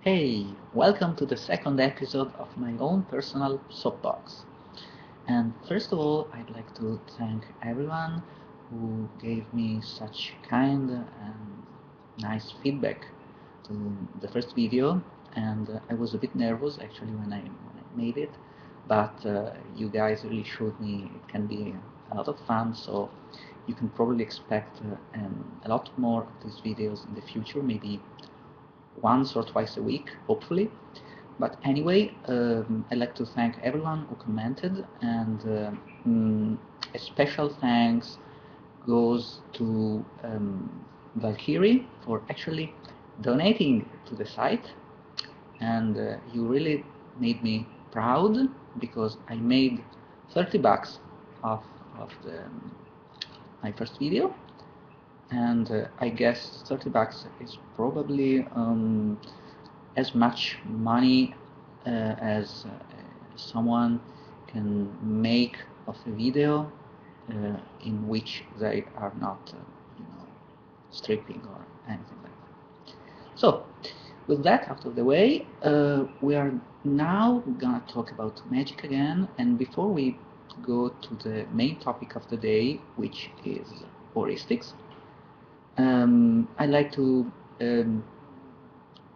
Hey, welcome to the second episode of my own personal soapbox. And first of all, I'd like to thank everyone who gave me such kind and nice feedback to the first video. And I was a bit nervous actually when I made it, but you guys really showed me it can be a lot of fun. So you can probably expect a lot more of these videos in the future, maybe once or twice a week, hopefully. But anyway, I'd like to thank everyone who commented, and a special thanks goes to Valkyrie for actually donating to the site, and you really made me proud because I made 30 bucks off of my first video, and I guess 30 bucks is probably as much money as someone can make of a video in which they are not, stripping or anything like that. So, with that out of the way, we are now gonna talk about magic again, and before we go to the main topic of the day, which is heuristics, I'd like to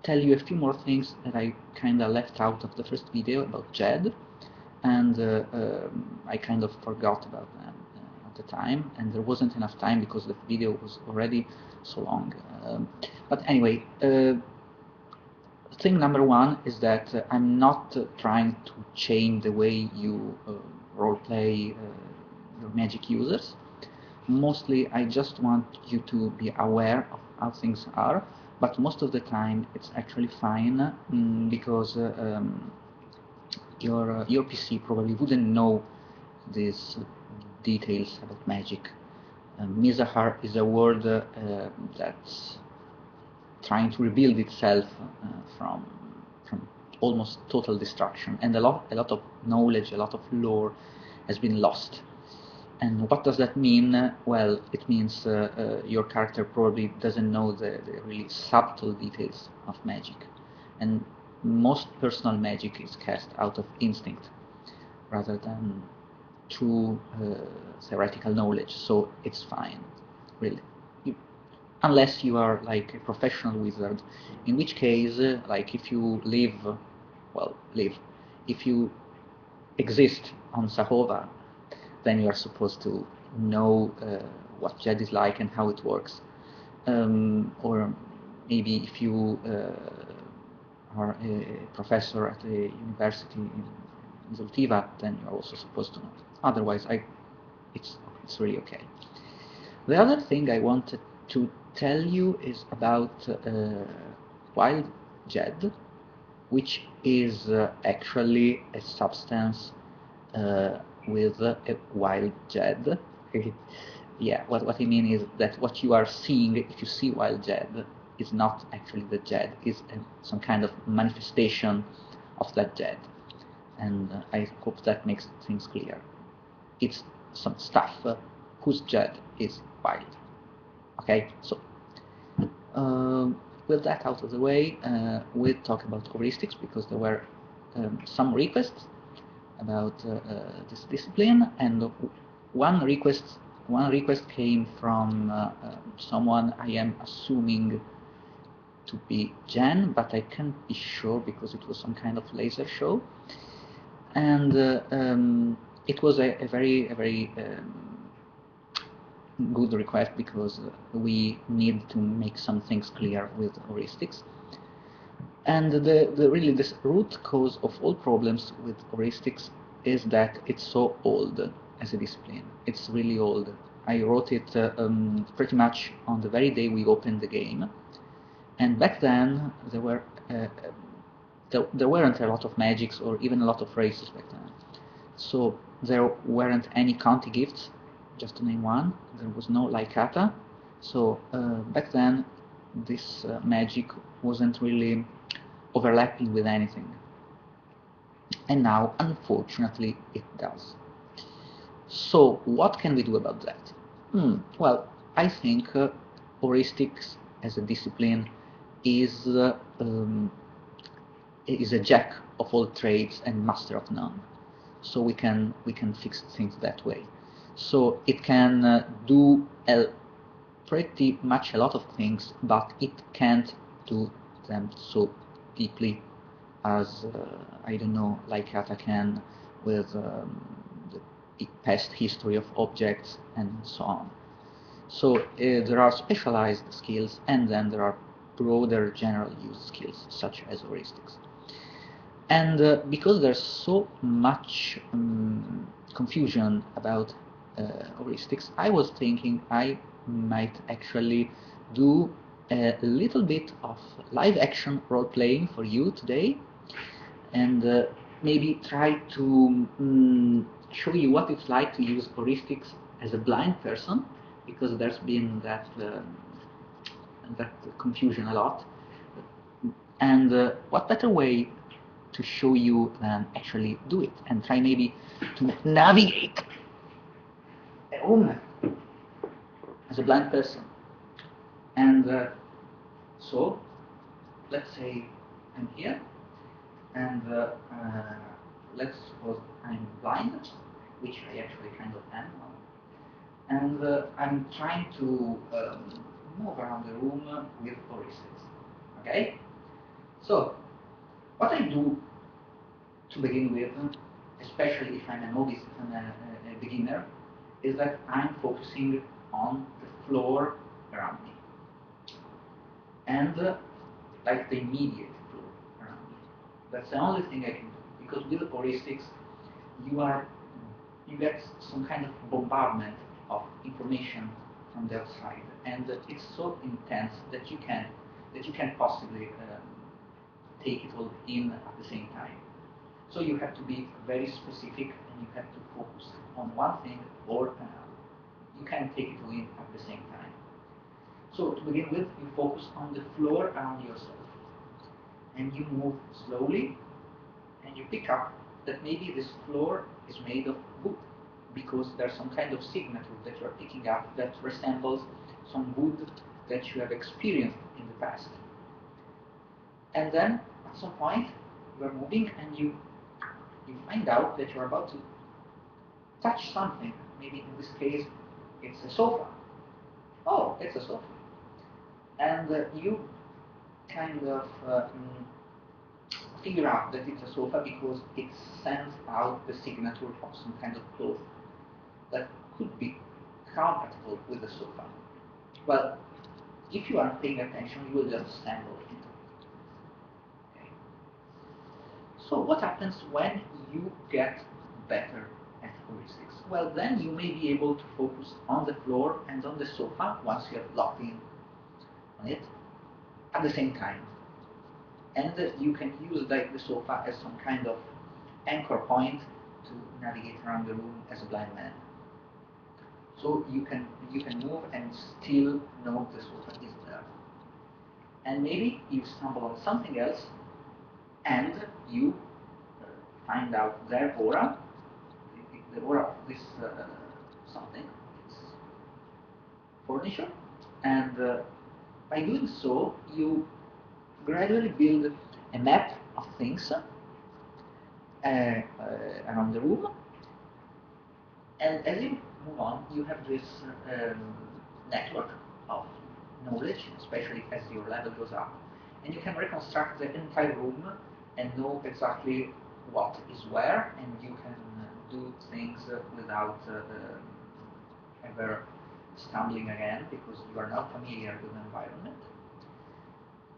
tell you a few more things that I kind of left out of the first video about Jed, and I kind of forgot about them at the time, and there wasn't enough time because the video was already so long. But anyway, thing number one is that I'm not trying to change the way you roleplay your magic users. Mostly I just want you to be aware of how things are, but most of the time it's actually fine because your PC probably wouldn't know these details about magic. Mizahar is a word that's trying to rebuild itself from almost total destruction, and a lot of knowledge, a lot of lore has been lost. And what does that mean? Well, it means your character probably doesn't know the really subtle details of magic. And most personal magic is cast out of instinct rather than true theoretical knowledge. So it's fine, really. Unless you are like a professional wizard, in which case, like if you if you exist on Sahova, then you are supposed to know what Jed is like and how it works. Or maybe if you are a professor at a university in Zultiva, then you're also supposed to know. Otherwise, it's really okay. The other thing I wanted to tell you is about wild Jed, which is actually a substance with a wild Jed. Yeah, what I mean is that what you are seeing, if you see wild Jed, is not actually the Jed, is some kind of manifestation of that Jed. And I hope that makes things clear. It's some stuff whose Jed is wild. Okay, so with that out of the way, we'll talk about heuristics because there were some requests about this discipline, and one request came from someone I am assuming to be Jen, but I can't be sure because it was some kind of laser show, and it was a very good request because we need to make some things clear with heuristics. And really this root cause of all problems with heuristics is that it's so old as a discipline. It's really old. I wrote it pretty much on the very day we opened the game, and back then there weren't a lot of magics or even a lot of races back then. So there weren't any county gifts, just to name one. There was no Laikata. So back then this magic wasn't really overlapping with anything. And now, unfortunately, it does. So what can we do about that? Well, I think heuristics as a discipline is is a jack of all trades and master of none. So we can fix things that way. So it can do pretty much a lot of things, but it can't do them so deeply as I don't know, like Kata can with the past history of objects and so on. So there are specialized skills, and then there are broader general use skills such as heuristics. And because there's so much confusion about heuristics, I was thinking I might actually do a little bit of live action role playing for you today, and maybe try to show you what it's like to use heuristics as a blind person, because there's been that confusion a lot. And what better way to show you than actually do it and try maybe to navigate a room as a blind person. And so let's say I'm here, and let's suppose I'm blind, which I actually kind of am now, and I'm trying to move around the room with heuristics. Okay? So what I do to begin with, especially if I'm a novice, if I'm a beginner, is that I'm focusing on the floor around me, and like the immediate floor around me. That's the only thing I can do, because with heuristics, you get some kind of bombardment of information from the outside, and it's so intense that you can't possibly take it all in at the same time. So you have to be very specific, and you have to focus on one thing or another. You can't take it all in at the same time. So to begin with, you focus on the floor around yourself, and you move slowly, and you pick up that maybe this floor is made of wood, because there's some kind of signature that you're picking up that resembles some wood that you have experienced in the past. And then at some point you are moving, and you find out that you're about to touch something. Maybe in this case it's a sofa. Oh, it's a sofa. And you kind of figure out that it's a sofa because it sends out the signature of some kind of cloth that could be compatible with the sofa. Well, if you aren't paying attention, you will just stumble into it. Okay. So what happens when you get better at heuristics? Well, then you may be able to focus on the floor and on the sofa once you have locked in on it at the same time. And you can use like the sofa as some kind of anchor point to navigate around the room as a blind man. So you can move and still know the sofa is there. And maybe you stumble on something else, and you find out their aura, the aura of this something, this furniture, and by doing so, you gradually build a map of things around the room, and as you move on, you have this network of knowledge, especially as your level goes up, and you can reconstruct the entire room and know exactly what is where, and you can do things without ever stumbling again, because you are now familiar with the environment.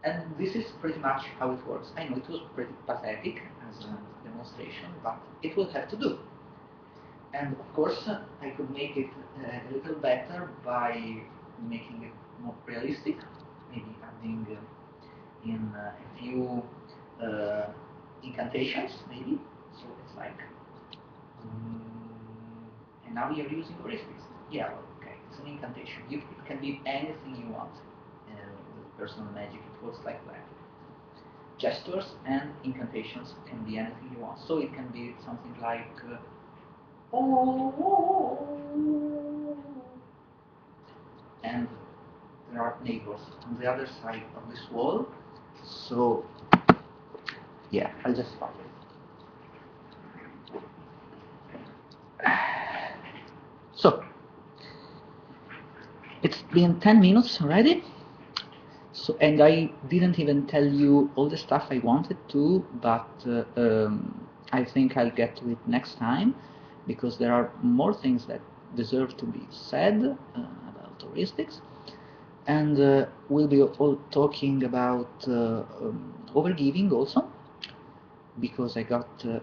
And this is pretty much how it works. I know it was pretty pathetic as a demonstration, but it will have to do. And of course, I could make it a little better by making it more realistic, maybe adding in a few incantations, maybe. So it's like, and now you're using heuristics. Yeah, well, okay, it's an incantation. It can be anything you want. With personal magic, it works like that. Gestures and incantations can be anything you want. So it can be something like, and there are neighbors on the other side of this wall. So Yeah, I'll just stop it. So, it's been 10 minutes already. So, and I didn't even tell you all the stuff I wanted to, but I think I'll get to it next time, because there are more things that deserve to be said about heuristics. And we'll be all talking about overgiving also, because I got a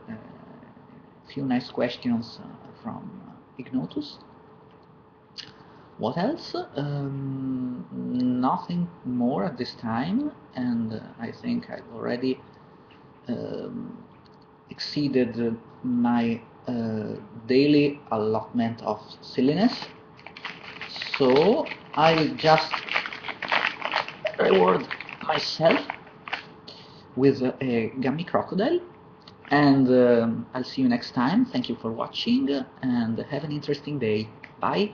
few nice questions from Ignotus. What else? Nothing more at this time, and I think I've already exceeded my daily allotment of silliness. So I'll just reward myself with a gummy crocodile, and I'll see you next time. Thank you for watching, and have an interesting day. Bye.